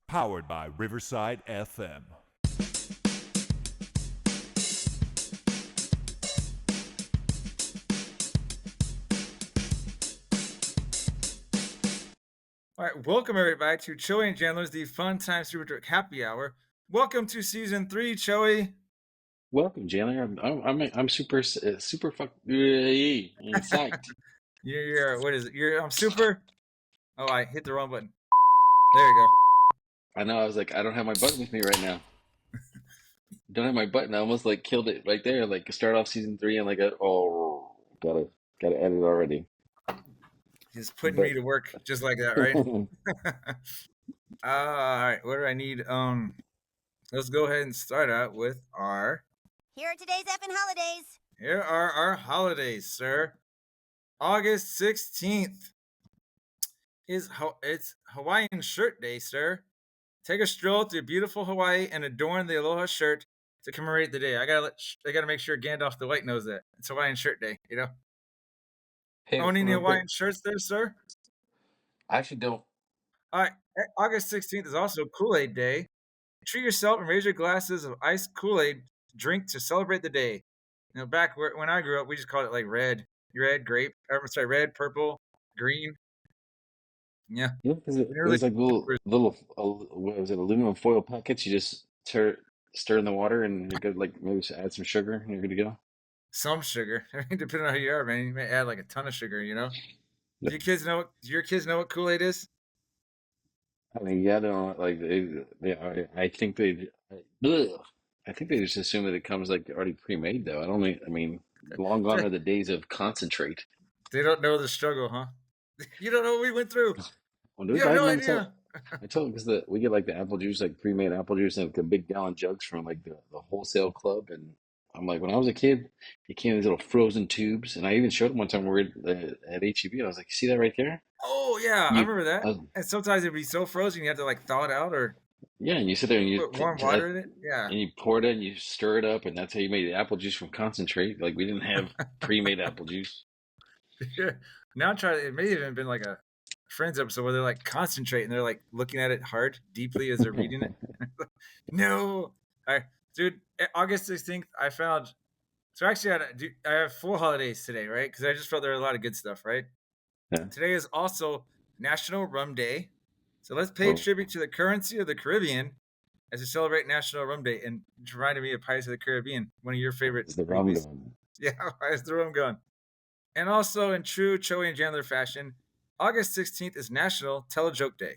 Powered by Riverside FM. All right, welcome everybody to Choey and Jandler's The Fun Time Super Drink Happy Hour. Welcome to season 3, Choey. Welcome, Jandler. I'm super psyched. What is it? I'm super. Oh, I hit the wrong button. There you go. I know. I was like, I don't have my button with me right now. Don't have my button. I almost like killed it right there. Like start off season 3 and like gotta edit already. He's putting But me to work just like that, right? All right, what do I need? Let's go ahead and start out with our. Here are today's effing holidays. Here are our holidays, sir. August 16th it's Hawaiian Shirt Day, sir. Take a stroll through beautiful Hawaii and adorn the aloha shirt to commemorate the day. I gotta make sure Gandalf the White knows that it's Hawaiian Shirt Day. You know, hey, owning the real quick, Hawaiian shirts there, sir. I actually don't. All right, August 16th is also Kool-Aid Day. Treat yourself and raise your glasses of iced Kool-Aid drink to celebrate the day. You know, when I grew up, we just called it like red, grape. Red, purple, green. Yeah, Yeah, because it really. was like what was it, aluminum foil packets? You just stir in the water and you're good. Like maybe add some sugar and you're good to go. Some sugar. I mean, depending on who you are, man, you may add like a ton of sugar. You know. Do your kids know what Kool-Aid is? I mean, yeah, don't like I think ugh. I think they just assume that it comes like already pre-made, though. I mean, long gone are the days of concentrate. They don't know the struggle, huh? You don't know what we went through. Well, You dude, have I no remember idea. I told him because we get like the apple juice, like pre-made apple juice, and like the big gallon jugs from like the wholesale club, and I'm like, when I was a kid, it came in these little frozen tubes, and I even showed him one time we were at HEB. I was like, see that right there? Oh yeah, I You, remember that. I was, And sometimes it'd be so frozen you have to like thaw it out or yeah, and you sit there and put warm water in it. Yeah. and you pour it in, you stir it up, and that's how you made the apple juice from concentrate. Like we didn't have pre-made apple juice. Now it may have even been like a Friends episode where they're like concentrate and they're like looking at it hard, deeply as they're reading it. No. All right, dude. August 16th, I found. So actually, I have 4 holidays today, right? Because I just felt there were a lot of good stuff, right? Yeah. Today is also National Rum Day. So let's pay Oh, tribute to the currency of the Caribbean as we celebrate National Rum Day. And it reminded me of Pirates of the Caribbean, one of your favorite is the rum movies. going? Yeah, why is the rum gone? And also, in true Choey and Jandler fashion, August 16th is National Tell a Joke Day.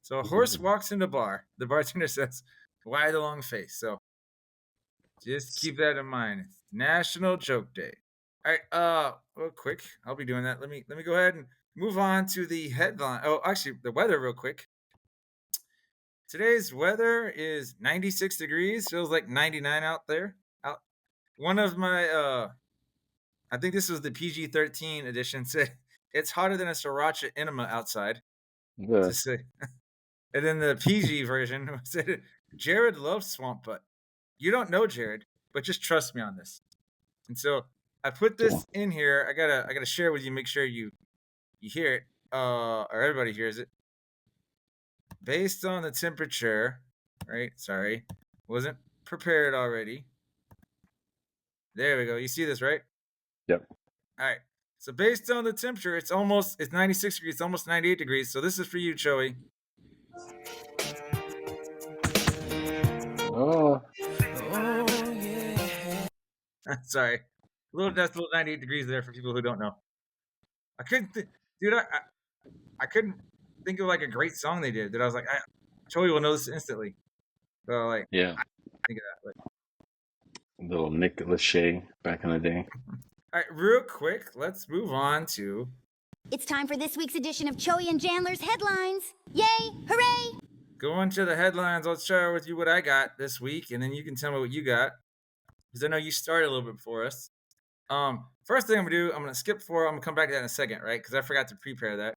So a horse walks in the bar. The bartender says, "Why the long face?" So just keep that in mind. It's National Joke Day. All right, real quick, I'll be doing that. Let me go ahead and move on to the headline. Oh, actually, the weather, real quick. Today's weather is 96 degrees. Feels like 99 out there. One of my, I think this was the PG-13 edition. Said it's hotter than a sriracha enema outside. Yeah. To say, and then the PG version said Jared loves swamp butt. You don't know Jared, but just trust me on this. And so I put this in here. I gotta share with you. Make sure you hear it, or everybody hears it. Based on the temperature, right? Sorry, wasn't prepared already. There we go. You see this, right? Yep. All right. So based on the temperature, it's 96 degrees, it's almost 98 degrees. So this is for you, Choey. Oh, Oh yeah. Sorry, that's a little 98 degrees there for people who don't know. I couldn't, dude. I couldn't think of like a great song they did that I was like, Choey will know this instantly. So like, yeah. I think of that. Like, Little Nick Lachey back in the day. all right, real quick, let's move on to. It's time for this week's edition of Choey and Jandler's headlines. Yay! Hooray! Going to the headlines. Let's share with you what I got this week, and then you can tell me what you got, because I know you started a little bit before us. First thing I'm gonna do, I'm gonna skip forward. I'm gonna come back to that in a second, right? Because I forgot to prepare that.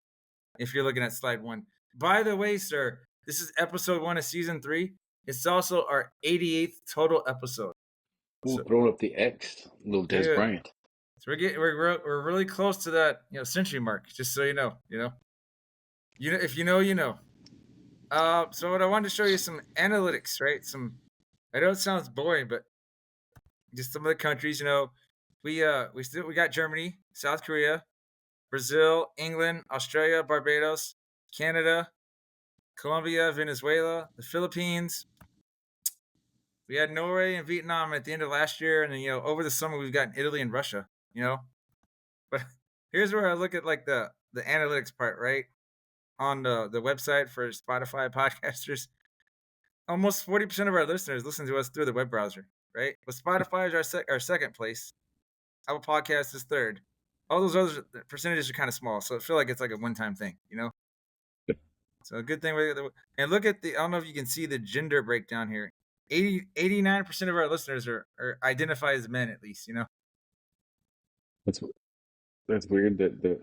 If you're looking at slide 1. By the way, sir, this is episode 1 of season 3. It's also our 88th total episode. Ooh, So, throwing up the X, little Des dude, Bryant. so we're really close to that century mark. Just so you know, if you know, you know. So what I wanted to show you some analytics, right? I know it sounds boring, but just some of the countries, we got Germany, South Korea, Brazil, England, Australia, Barbados, Canada, Colombia, Venezuela, the Philippines. We had Norway and Vietnam at the end of last year, and then over the summer we've gotten Italy and Russia. But here's where I look at like the analytics part, right? On the website for Spotify podcasters, almost 40% of our listeners listen to us through the web browser, right? But Spotify is our second place. Apple Podcast is third. All those other percentages are kind of small, so I feel like it's like a one-time thing. So a good thing. And look at I don't know if you can see the gender breakdown here. 89% of our listeners are identify as men, at least. That's weird that the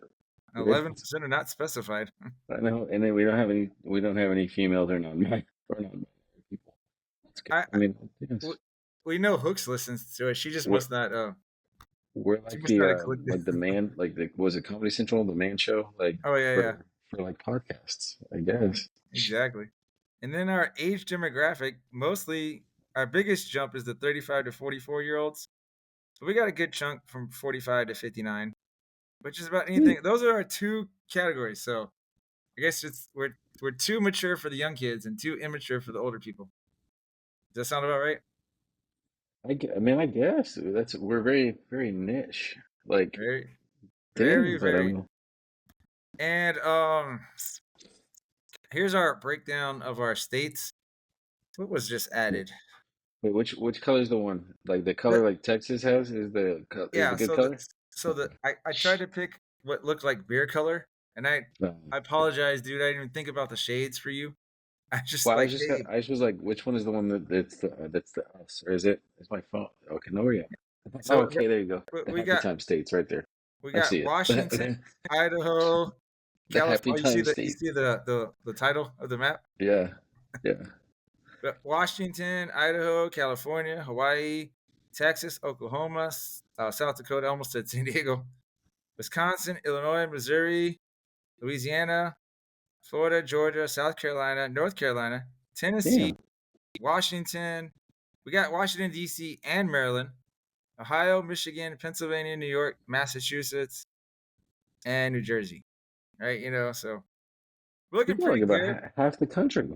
11% are not specified. I know, and then we don't have any females or non-binary people. That's good. I mean, yes. We know Hooks listens to it. She just must not. We're like the man, like was it Comedy Central, the man show, like for like podcasts, I guess. Exactly. And then our age demographic, mostly our biggest jump is the 35 to 44-year-olds. So we got a good chunk from 45 to 59, which is about anything. Those are our two categories. So I guess we're too mature for the young kids and too immature for the older people. Does that sound about right? I mean, I guess we're very, very niche. Like very. And here's our breakdown of our states. What was just added? Wait, which color is the one? Like the color like Texas has is the good color? I tried to pick what looked like beer color, and I apologize, dude. I didn't even think about the shades for you. I just I just was like, which one is the one that's the us, or is it? It's my phone. Okay, no, yeah. So, okay, there you go. We got time states right there. We got Washington, Idaho, California. You see the title of the map? Yeah. But Washington, Idaho, California, Hawaii, Texas, Oklahoma, South Dakota, almost said San Diego, Wisconsin, Illinois, Missouri, Louisiana, Florida, Georgia, South Carolina, North Carolina, Tennessee, Washington. We got Washington, D.C. and Maryland, Ohio, Michigan, Pennsylvania, New York, Massachusetts, and New Jersey. Right? So we're looking pretty good. About half the country.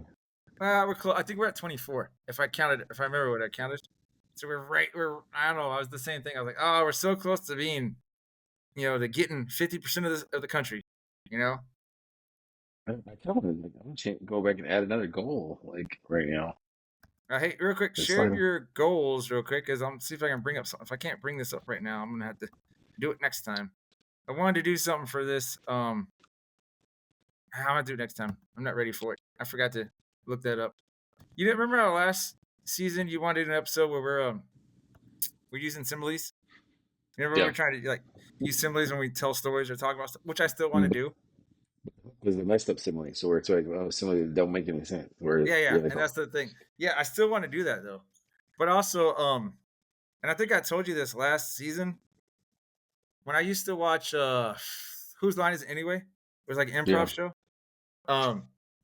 We're close. I think we're at 24. If I remember what I counted. So I don't know. I was the same thing. I was like, oh, we're so close to being, to getting 50% of the country. I counted. Like, I'm gonna go back and add another goal, like right now. Hey, real quick, share your goals real quick, because I'm see if I can bring up something. If I can't bring this up right now, I'm gonna have to do it next time. I wanted to do something for this. I'm gonna do it next time. I'm not ready for it. I forgot to look that up. You didn't remember our last season? You wanted an episode where we're using similes. You remember we're trying to use similes when we tell stories or talk about stuff, which I still want to do. There's a messed up simile, so it's like simile that don't make any sense. And that's the thing. Yeah, I still want to do that though, but also and I think I told you this last season when I used to watch Whose Line Is It Anyway? It was like an improv show.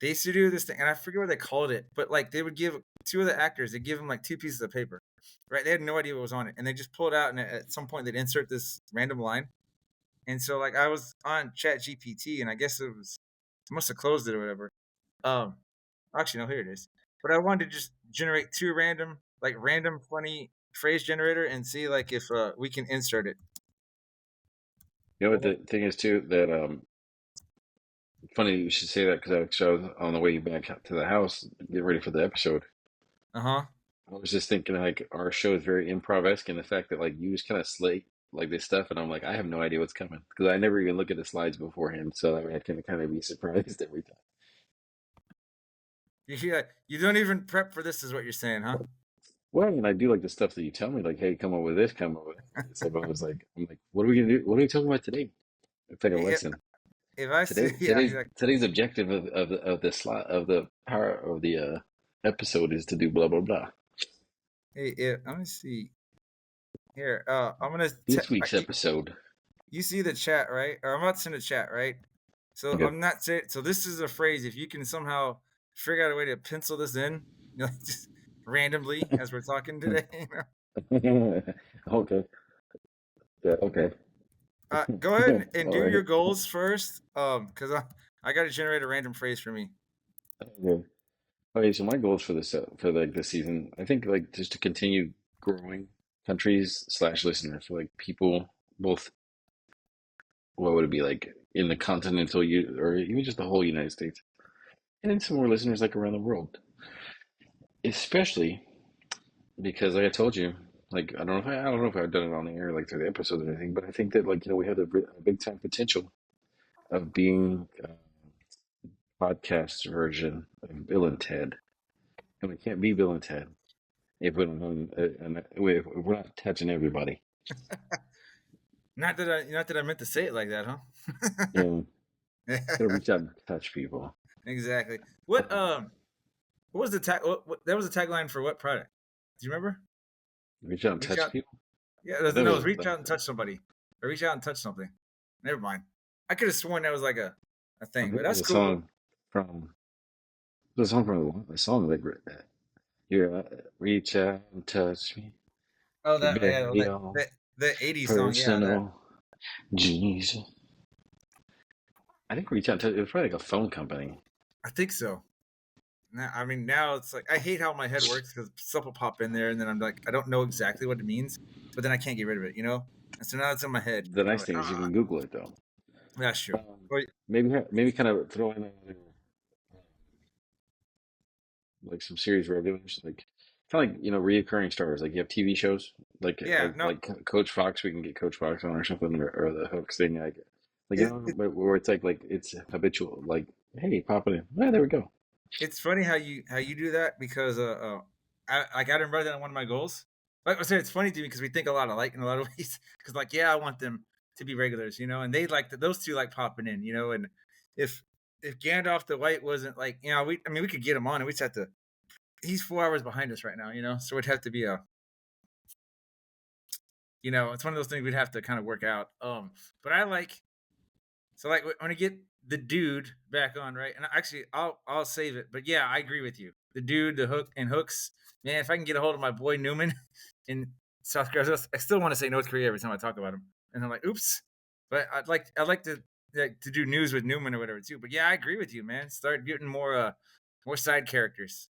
They used to do this thing, and I forget what they called it, but like they would give two of the actors, they give them like two pieces of paper, right? They had no idea what was on it, and they just pull it out, and at some point they'd insert this random line. And so like I was on Chat GPT, and I guess I must have closed it or whatever. Actually no, here it is. But I wanted to just generate two random funny phrase generator and see like if we can insert it. You know what the thing is too, that funny you should say that, because I was on the way back to the house getting ready for the episode. I was just thinking like our show is very improv-esque, and the fact that like you just kind of slate like this stuff, and I'm like, I have no idea what's coming because I never even look at the slides beforehand, so I can kind of be surprised every time. You don't even prep for this, is what you're saying, huh? Well, I mean, I do like the stuff that you tell me, like, hey, come up with this, come up with this. So I'm like, what are we gonna do? What are we talking about today? It's like a lesson. If I today's objective of the slot of the power of the episode is to do blah blah blah. Hey, let me see. Here, I'm gonna this week's episode. You see the chat, right? Or I'm about to send a chat, right? So okay. I'm not saying. So this is a phrase. If you can somehow figure out a way to pencil this in, just randomly as we're talking today. Okay. Yeah, okay. Go ahead and All do your right. goals first, because I got to generate a random phrase for me. Okay. Okay, so my goals for this for like this season, I think like just to continue growing countries slash listeners, so like people both what would it be like in the continental U or even just the whole United States, and then some more listeners like around the world, especially because like I told you, like I don't know if I've done it on the air like through the episodes or anything, but I think that like we have a big time potential of being podcast version of Bill and Ted, and we can't be Bill and Ted if we don't if we're not touching everybody. Not that I meant to say it like that, You know, huh? gotta reach out and touch people. Exactly. What was the tag? That was a tagline for what product? Do you remember? Reach out and Reach touch out. people. Yeah, That no, it was was reach out and touch somebody, or reach out and touch something. Never mind. I could have sworn that was like a I thing, think but it was that's a cool. song from it was a song from a song like here, reach out and touch me, Oh, well, very own the '80s song. Yeah, that personal Jesus. I think reach out and touch. It was probably like a phone company. I think so. I mean, now it's like I hate how my head works because stuff will pop in there, and then I'm like, I don't know exactly what it means, but then I can't get rid of it, And so now it's in my head, The and I'm nice like, thing is you can Google it though. that's true. Um, But maybe kind of throw in like some series regulars, like kind of like reoccurring stars. Like you have TV shows, yeah, no, like Coach Fox. We can get Coach Fox on or something, or the Hooks thing, it, where it's like it's habitual. Like hey, pop it in. Yeah, there we go. it's funny how you do that because I got him rather than one of my goals. Like I said, it's funny to me because we think a lot alike in a lot of ways. Because like, yeah, I want them to be regulars, and they like those two like popping in, and if if Gandalf the White wasn't like, we could get him on and we just have to. He's 4 hours behind us right now, so it'd have to be it's one of those things we'd have to kind of work out. But I like so like when I get the dude back on, right? And actually, I'll save it. But yeah, I agree with you. The dude, the hook and hooks. Man, if I can get a hold of my boy Newman in South Korea, I still want to say North Korea every time I talk about him. And I'm like, oops. But I'd like to do news with Newman or whatever too. But yeah, I agree with you, man. Start getting more side characters.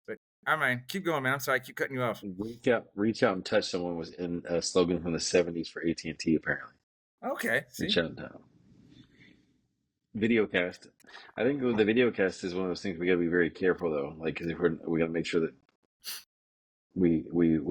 But all right, man, keep going, man. I'm sorry, I keep cutting you off. Reach out and touch someone was in a slogan from the '70s for AT&T. Apparently, Okay, reach see, out and videocast. I think the videocast is one of those things we got to be very careful though. Like, because if we got to make sure that we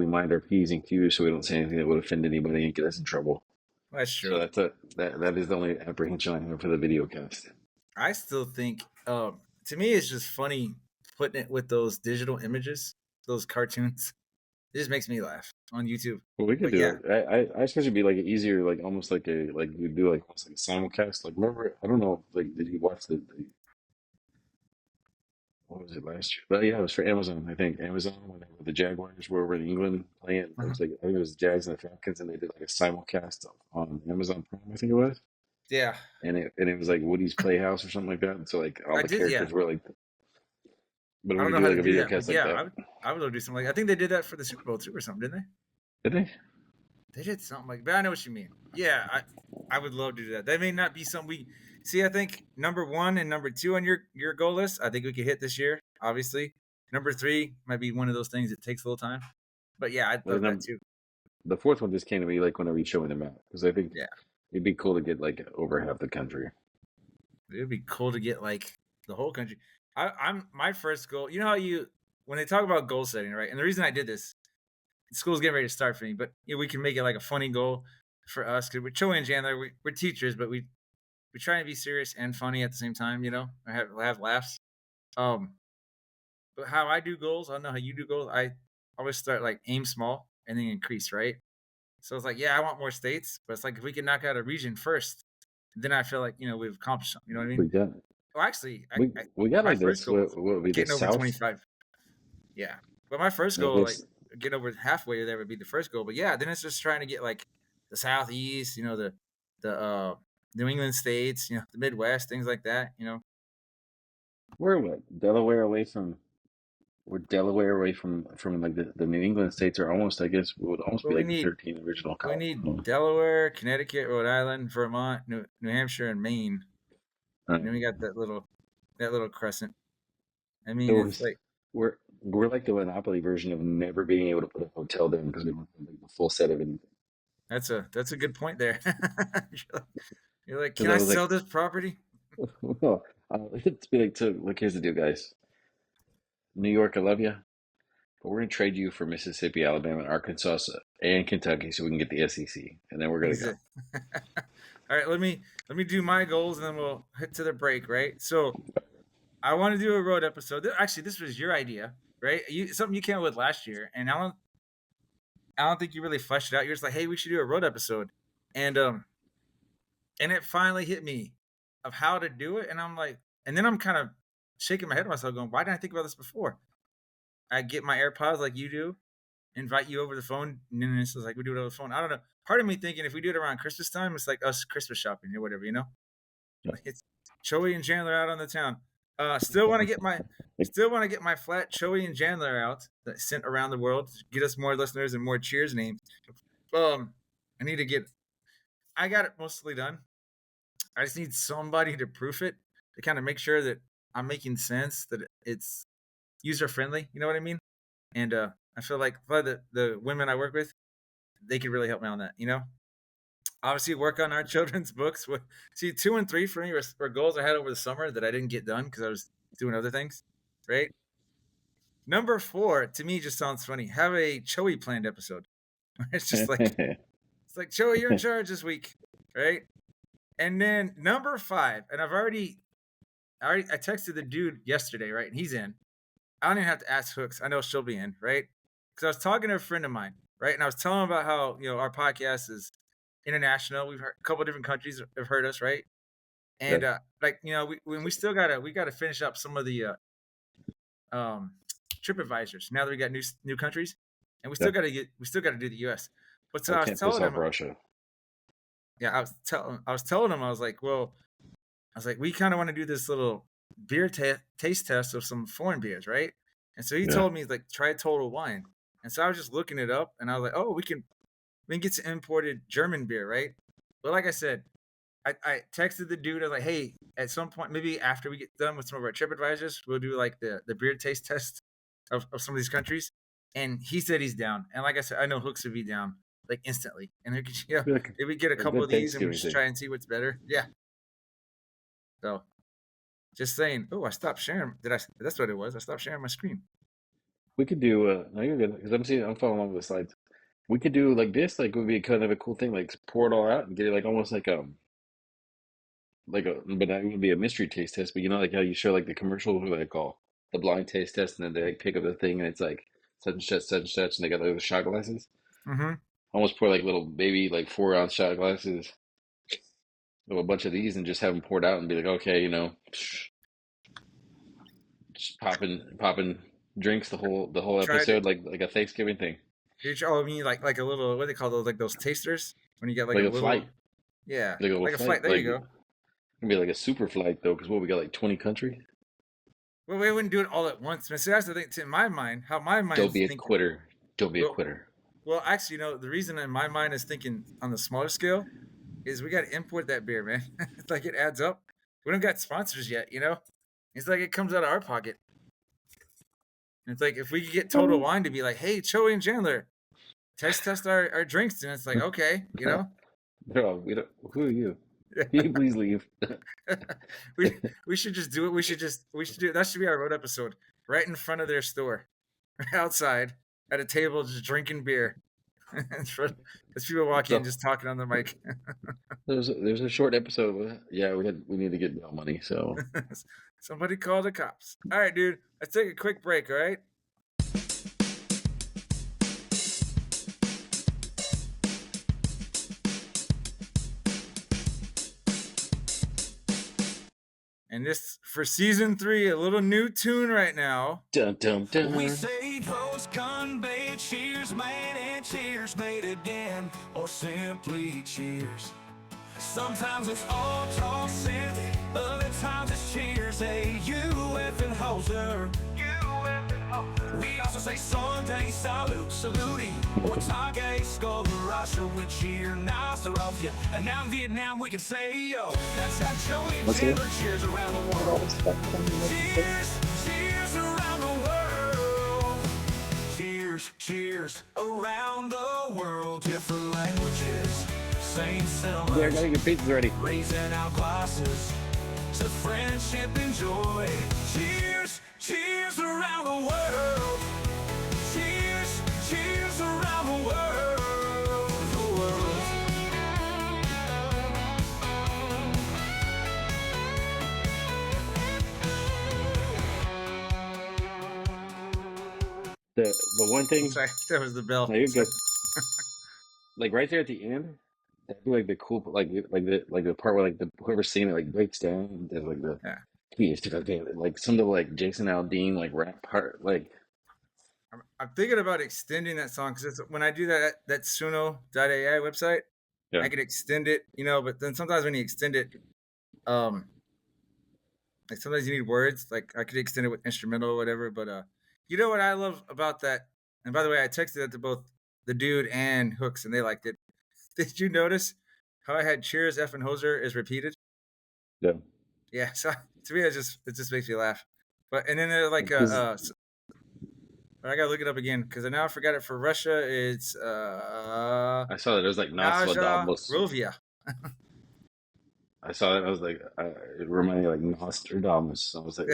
mind our p's and q's so we don't say anything that would offend anybody and get us in trouble. that's So true. that is the only apprehension I have for the video cast. I still think, to me, it's just funny putting it with those digital images, those cartoons. It just makes me laugh on YouTube. Well, we could But do yeah, it. I suppose it'd be like easier, like almost like a like you do like almost like a simulcast. Like remember, I don't know, like did you watch the what was it last year? But yeah, it was for Amazon. I think Amazon when the Jaguars were over in England playing. It uh-huh. was like I think it was the Jags and the Falcons, and they did like a simulcast on Amazon Prime. I think it was, Yeah, and it was like Woody's Playhouse or something like that. And so like all I the did. Yeah, characters were like, but I we don't could know do how like to a do video that, but cast like yeah, that. I would love to do something like. I think they did that for the Super Bowl too, or something, didn't Did they? they? They did something like. But I know what you mean. Yeah, I would love to do that. That may not be something we see. I think number one and number two on your goal list. I think we could hit this year. Obviously, number three might be one of those things that takes a little time. But yeah, I'd Well, love that then too. the fourth one just came to me like whenever you show me the map because I think Yeah. it'd be cool to get like over half the country. It would be cool to get like the whole country. I'm my first goal. You know how when they talk about goal setting, right? And the reason I did this, school's getting ready to start for me, but we can make it like a funny goal for us because we're Choey and Jandler. We're teachers, but we try and be serious and funny at the same time. I have laughs. Um, but how I do goals, I don't know how you do goals. I always start like aim small and then increase, right? So it's like, yeah, I want more states, but it's like if we can knock out a region first, then I feel like we've accomplished something. You know what I mean? We got Well, actually, we got my like first this. goal is What would be the getting over South? 25. Yeah, but my first Like goal, like this, getting over halfway there, would be the first goal. But yeah, then it's just trying to get like the Southeast, the New England states, the Midwest, things like that. We're what? Delaware away from. We're Delaware away from like the New England states are almost, I guess, would almost Well, be we like the need 13 original we colonies. need Delaware, Connecticut, Rhode Island, Vermont, New Hampshire, and Maine. And then we got that little crescent. I mean, So it's like we're like the Monopoly version of never being able to put a hotel there because we don't have like, the full set of anything. that's a good point there. You're like, can Because I I was like, sell this property? well, it's be like, so look, here's the deal, guys. New York, I love you, but we're gonna trade you for Mississippi, Alabama, Arkansas, and Kentucky, so we can get the SEC, and then we're gonna go. All right, let me do my goals and then we'll hit to the break, right? So I want to do a road episode. Actually, this was your idea, right? Something you came up with last year, and I don't think you really fleshed it out. You're just like, hey, we should do a road episode, and it finally hit me of how to do it, and I'm like, and then I'm kind of shaking my head at myself, going, why didn't I think about this before? I get my AirPods like you do, invite you over the phone, and then it's like we do it over the phone. I don't know. Part of me thinking if we do it around Christmas time, it's like us Christmas shopping or whatever, you know? Yeah. Like it's Choey and Jandler out on the town. Still want to get my flat Choey and Jandler out that sent around the world to get us more listeners and more cheers names. I got it mostly done. I just need somebody to proof it to kind of make sure that I'm making sense, that it's user friendly. You know what I mean? And I feel like the women I work with, they could really help me on that. You know, obviously work on our children's books. See, 2 and 3 for me were goals I had over the summer that I didn't get done because I was doing other things. Right. Number 4 to me just sounds funny. Have a Choey planned episode. It's just like Choey, you're in charge this week, right? And then number 5, and I texted the dude yesterday, right? And he's in. I don't even have to ask Hooks. I know she'll be in, right? Because I was talking to a friend of mine, right? And I was telling him about how, our podcast is international. We've heard a couple of different countries have heard us, right? And we still gotta finish up some of the trip advisors now that we got new countries, and we still gotta do the US. But so I I can't was telling piss off him, Russia. yeah, I was telling him, I was like, we kind of want to do this little beer taste test of some foreign beers, right? And so he told me, like, try Total Wine. And so I was just looking it up, and I was like, oh, we can get some imported German beer, right? But like I said, I texted the dude. I was like, hey, at some point, maybe after we get done with some of our trip advisors, we'll do like the beer taste test of some of these countries. And he said he's down. And like I said, I know Hooks would be down like instantly. And we could, if we get a couple of these and we just try and see what's better. Yeah. So just saying. Oh, I stopped sharing. That's what it was. I stopped sharing my screen. We could do no, you're good because I'm following along with the slides. We could do like this, like would be kind of a cool thing, like pour it all out and get it like almost like but that would be a mystery taste test. But you know, like how you show like the commercials where they call the blind taste test, and then they like pick up the thing, and it's like such and such, and they got like the shot glasses. Mm-hmm. Almost pour like little baby like 4-ounce shot glasses of a bunch of these, and just have them poured out, and be like, okay, just popping drinks the whole episode, like a Thanksgiving thing. I mean, like a little, what do they call those? Like those tasters when you get like Like a a little, flight. yeah, Like a flight. There you go. It'd be like a super flight though, because we got like 20 countries. Well, we wouldn't do it all at once. So that's the thing. In my mind, how my mind Don't is be a thinking. quitter. Don't be a quitter. Well, actually, the reason in my mind is thinking on the smaller scale is we got to import that beer, man. It's like it adds up. We don't got sponsors yet, It's like it comes out of our pocket. It's like if we could get Total Wine to be like, hey, Choey and Jandler, test our drinks, and it's like, okay, No, who are you? Can you please leave? we should just do it. We should do it. That should be our road episode, right in front of their store, outside at a table, just drinking beer. As people walk in, just talking on the mic. There's a short episode. Yeah, we need to get bail money. So somebody call the cops. All right, dude. Let's take a quick break. All right. And this for season 3, a little new tune right now. Dun dun dun. We say toast, gun bait, cheers, man, and cheers made again, or simply cheers. Sometimes it's all tossing, other times it's cheers. Hey, you effing hoser. We also say Sunday salute, saluting. Otage, Skolaracha, we cheer, Nasarovia. And now in Vietnam we can say yo. That's how Choey and What's that? Jandler cheers around the world. Cheers, cheers around the world. Cheers, cheers around the world. Different languages, same Yeah, I sellers. gotta get pizzas ready. Raising our glasses to friendship and joy. Cheers, cheers around the world. Cheers, cheers around the world. The world. The one thing, Sorry, that was the bell. no, you're good. Like right there at the end, that'd be like the cool, like the part where like the whoever's singing it like breaks down. And there's like the Yeah. like some of the like Jason Aldean like rap part. Like I'm thinking about extending that song because when I do that Suno.ai website, yeah, I could extend it, but then sometimes when you extend it, like sometimes you need words. Like I could extend it with instrumental or whatever. But you know what I love about that? And by the way, I texted that to both the dude and Hooks, and they liked it. Did you notice how I had Cheers, F and Hoser is repeated? yeah. Yeah, so to me it just makes me laugh. But and then they're like I gotta look it up again because I now forgot it. For Russia, it's I saw that it was like Naja Nostradamus. Rovia. I saw that. I was like, it reminded me of like Nostradamus. I was like,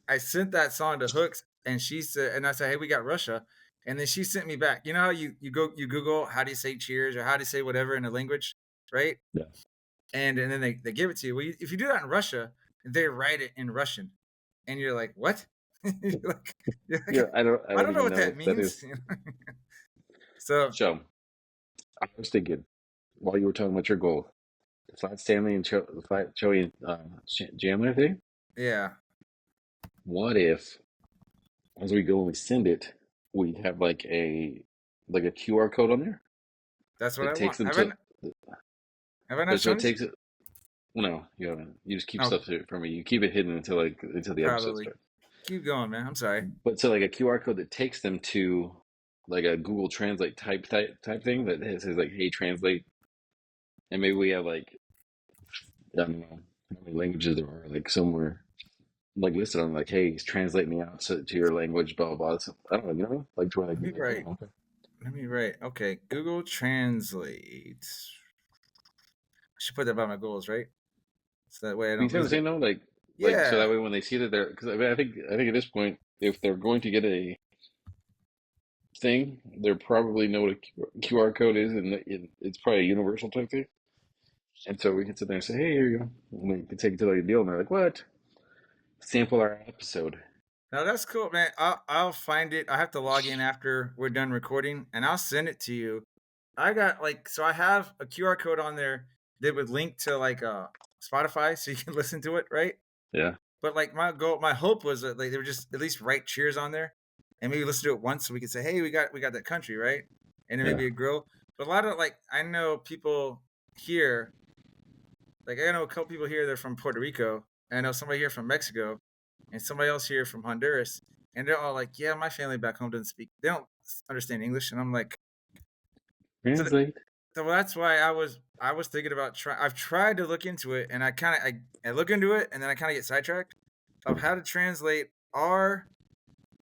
I sent that song to Hooks, and she said, and I said, hey, we got Russia, and then she sent me back. You know how you Google how do you say cheers or how do you say whatever in a language, right? yeah. And then they give it to you. Well, if you do that in Russia, they write it in Russian, and you're like, what? you're like, Yeah, I don't know even what that what means. So So I was thinking while you were talking about your goal, the Flat Stanley and Joey and Jandler thing. yeah, What if, as we go and we send it, we have like a QR code on there that's what that I takes want. them to. Have I not So shown it it? takes it. Well, no, you haven't. You just keep Oh, stuff from me. You keep it hidden until the episode probably. starts. Keep going, man. I'm sorry. But so like a QR code that takes them to like a Google Translate type thing that says like, "Hey, translate," and maybe we have like I don't know how many languages there are like somewhere like listed on like, "Hey, translate me out to your language," blah blah blah. So, I don't know, you know, like to where Let me like, write. oh, okay. Let me write. Okay, Google Translate. I should put that by my goals, right? So that way I You don't see what I'm lose it. saying though? Like so Yeah, that way when they see that they're because I mean, I think at this point if they're going to get a thing, they probably know what a QR code is, and it's probably a universal type thing. And so we can sit there and say, "Hey, here you go," and we can take it to like a deal, and they're like, "What? Sample our episode." now that's cool, man. I'll find it. I have to log in after we're done recording, and I'll send it to you. I got so I have a QR code on there that would link to like Spotify, so you can listen to it, right? Yeah, But like my hope was that like they would just at least write cheers on there, and maybe listen to it once, so we could say, hey, we got that country, right? And then yeah. maybe a grill. But a lot of I know people here, like I know a couple people here. They're from Puerto Rico. And I know somebody here from Mexico, and somebody else here from Honduras, and they're all like, yeah, my family back home doesn't speak. They don't understand English, and I'm like, so, Translate. so that's why I was thinking about I've tried to look into it, and I kind of I look into it, and then I kind of get sidetracked of how to translate our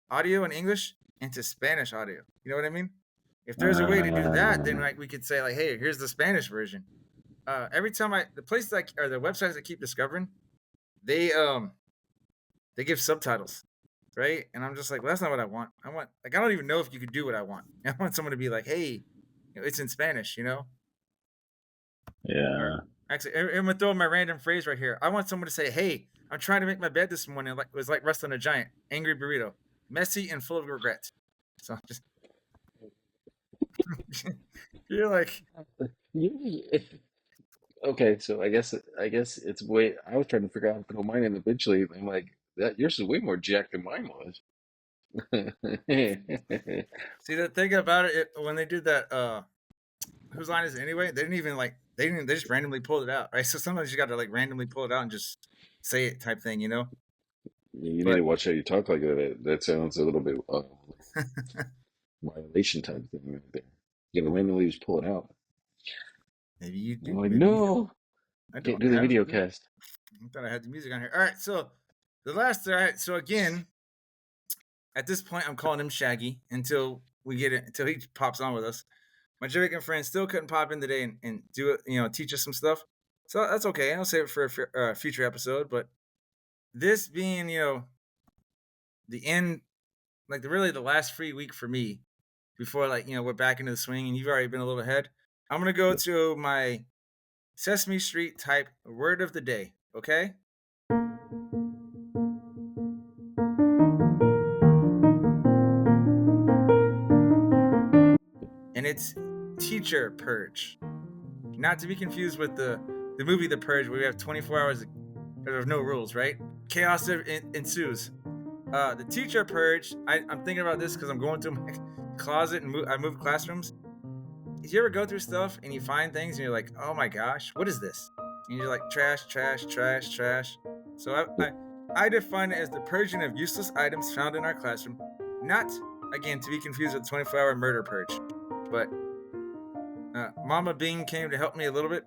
audio in English into Spanish audio. You know what I mean? If there's a way to do that, then we could say like, hey, here's the Spanish version. Every time the places or the websites I keep discovering, they give subtitles, right? And I'm just like, well, that's not what I want. I don't even know if you could do what I want. I want someone to be like, hey, it's in Spanish, Yeah. Actually, I'm gonna throw my random phrase right here. I want someone to say, "Hey, I'm trying to make my bed this morning. It was like wrestling a giant, angry burrito, messy and full of regret." So just you're like, Okay, so I guess it's way. I was trying to figure out how to put mine in eventually. I'm like, that yours is way more jacked than mine was. see the thing about it when they did that whose line is it anyway? They didn't even like. They just randomly pulled it out, right? So sometimes you got to like randomly pull it out and just say it, type thing, you know. You need But to watch how you talk like that. That sounds a little bit violation type thing right there. You gotta randomly just pull it out. maybe you do. I'm like, Maybe you don't. no, I can't don't do the have video to. cast. I thought I had the music on here. All right, so the last. All right, so again, at this point, I'm calling him Shaggy until we get it. Until he pops on with us. My Jamaican friend still couldn't pop in today and do it. You know, teach us some stuff. So that's okay. I'll save it for a future episode. But this being, the end, like really the last free week for me before, like, we're back into the swing and you've already been a little ahead. I'm going to go to my Sesame Street type word of the day. Okay. And it's teacher purge. Not to be confused with the movie The Purge, where we have 24 hours of no rules, right? Chaos ensues. The teacher purge. I'm thinking about this because I'm going through my closet and I moved classrooms. Did you ever go through stuff and you find things and you're like, oh my gosh, what is this? And you're like, trash, trash, trash, trash. So I define it as the purging of useless items found in our classroom. Not, again, to be confused with the 24-hour murder purge. But Mama Bing came to help me a little bit,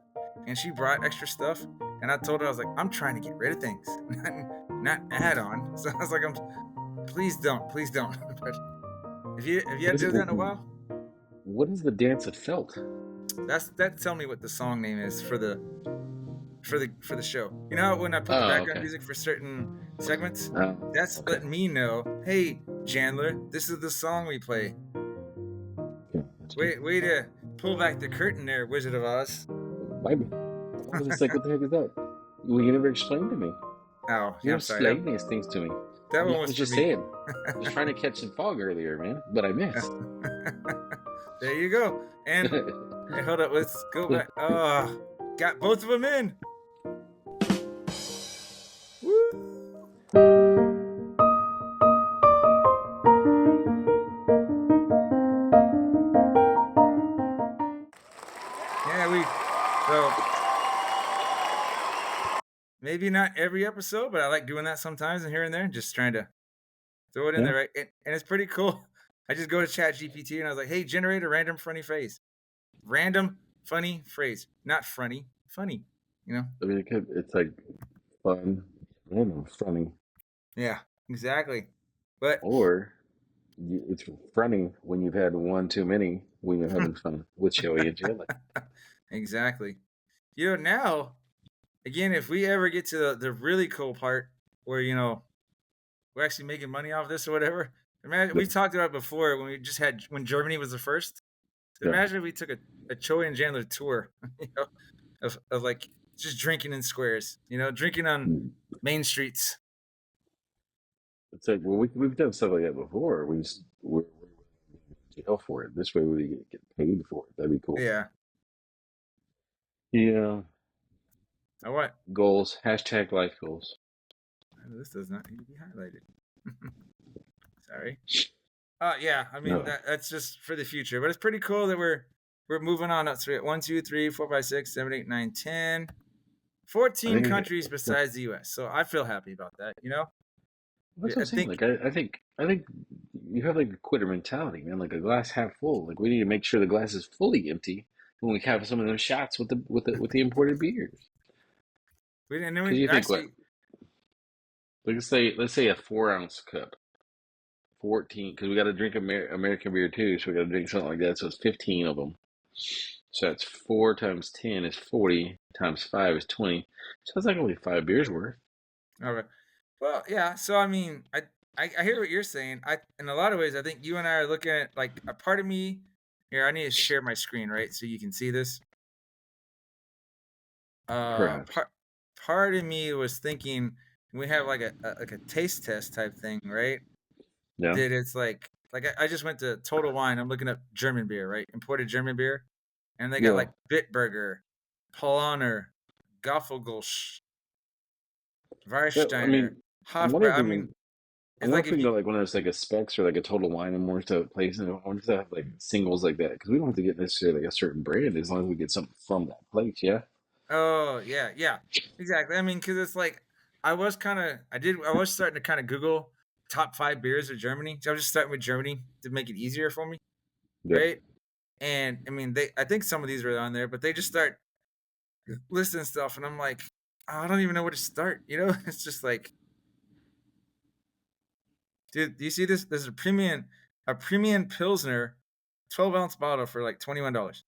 and she brought extra stuff. And I told her, I was like, I'm trying to get rid of things, not add on. So I was like, please don't. But if you had to do that in a while, What is the dance of felt? that's tell me what the song name is for the show. You know how when I put the background music for certain segments, that's letting me know, hey Jandler, this is the song we play. Way to pull back the curtain there, Wizard of Oz. I was just like, what the heck is that? Well, you never explained to me. Oh, You yeah, don't I'm sorry. explain these things to me. That one I was was for just me. saying. I was trying to catch some fog earlier, man, but I missed. There you go. And hey, hold up, let's go back. Oh, got both of them in. Woo! Yeah, so maybe not every episode, but I like doing that sometimes and here and there, just trying to throw it in there, right? And it's pretty cool. I just go to Chat GPT and I was like, hey, generate a random funny phrase. Random funny phrase. Not funny, funny, I mean, it's like fun, random, funny. Yeah, exactly. But Or it's funny when you've had one too many when you're having fun with Choey and Jandler. exactly. Now, again, if we ever get to the really cool part where, we're actually making money off this or whatever. Imagine, we talked about it before when Germany was the first. So imagine if we took a Choey and Jandler tour, of like just drinking in squares, drinking on main streets. It's like, well, we've done stuff like that before. We're in jail for it. This way we get paid for it. That'd be cool. Yeah. Yeah. Or what? Goals. Hashtag life goals. This does not need to be highlighted. Sorry. Yeah. I mean, No. that's just for the future, but it's pretty cool that we're moving on up. So we got 1, 2, 3, 4, 5, 6, 7, 8, 9, 10, 14 countries besides the U.S. So I feel happy about that. That's what I'm saying. Like, I think you have like a quitter mentality, man. Like a glass half full. Like we need to make sure the glass is fully empty when we have some of those shots with the imported beers. We didn't actually. Let's say a 4-ounce cup, 14, because we got to drink American beer too, so we got to drink something like that. So it's 15 of them. So that's 4 times 10 is 40 times 5 is 20. So that's like only 5 beers worth. Okay. Well, yeah. So I mean, I hear what you're saying. In a lot of ways, I think you and I are looking at like a part of me. Here, I need to share my screen, right, so you can see this. Part of me was thinking we have like a taste test type thing, right? Yeah. That it's like I just went to Total Wine. I'm looking up German beer, right? Imported German beer, and they got like Bitburger, Paulaner, Gaffelgulsch, Warsteiner, Hofbrau. I mean, I It's wonder like if we if can you, go like one of those like a specs or like a total line and more to place, and I wonder if they have like singles like that because we don't have to get necessarily like a certain brand as long as we get something from that place. Yeah. oh yeah, exactly. I mean, because it's like I was starting to kind of Google top 5 beers of Germany. So I was just starting with Germany to make it easier for me, Yeah. right? And I mean, I think some of these were on there, but they just start listing stuff, and I'm like, I don't even know where to start. It's just like, dude, do you see this? This is a premium Pilsner, 12-ounce bottle for like $21.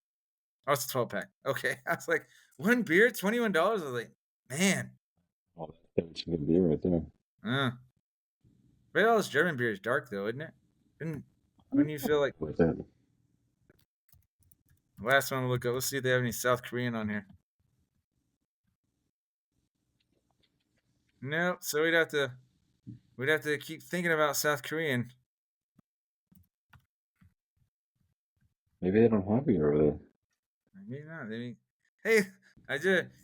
Oh, it's a 12 pack. Okay, I was like, one beer, $21. I was like, man, Oh, that's a good beer right there. uh, but all this German beer is dark though, isn't it? When you feel like With that. last one to look up, let's see if they have any South Korean on here. Nope. So we'd have to keep thinking about South Korean. Maybe they don't have beer over there. Maybe not. Maybe. Hey,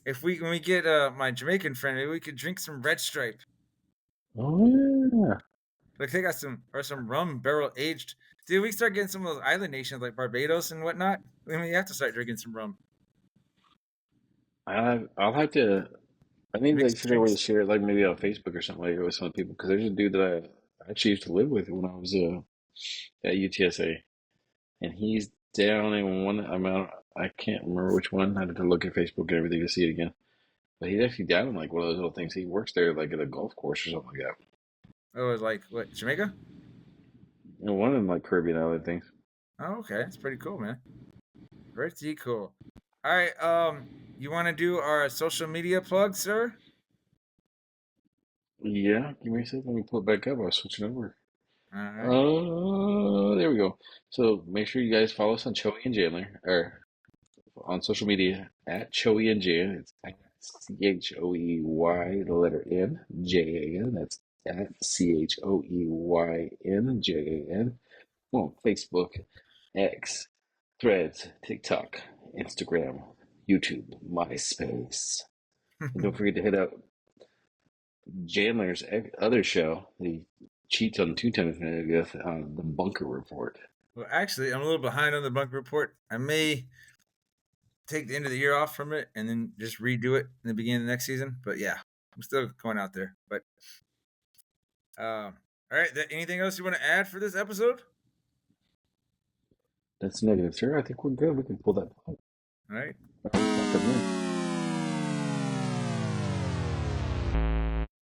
if when we get my Jamaican friend, maybe we could drink some Red Stripe. Oh yeah. Like they got some rum barrel aged. Dude, we start getting some of those island nations like Barbados and whatnot. I mean, you have to start drinking some rum. I'll have to. I need to like, Mixed figure out a way to drinks. share it, like maybe on Facebook or something like that with some people. Because there's a dude that I actually used to live with when I was at UTSA, and he's down in one amount. I can't remember which one. I had to look at Facebook and everything to see it again. But he's actually down in like one of those little things. He works there like at a golf course or something like that. Oh, it's like what, Jamaica? And one of them like Caribbean island things. Oh, okay. That's pretty cool, man. Pretty cool. All right. You want to do our social media plug, sir? Yeah, give me a second. Let me pull it back up. I was switching over. All right. There we go. So make sure you guys follow us on Choey and Jandler, or on social media at Choey and Jan. It's at CHOEY, the letter N, JAN. That's at CHOEYNJAN. On Facebook, X, Threads, TikTok, Instagram, YouTube, MySpace. And don't forget to hit up Jandler's other show, the cheats on 2 times on the Bunker Report. Well, actually, I'm a little behind on the Bunker Report. I may take the end of the year off from it and then just redo it in the beginning of the next season. But yeah, I'm still going out there. But all right. Anything else you want to add for this episode? That's negative, sir. I think we're good. We can pull that. All right. All right,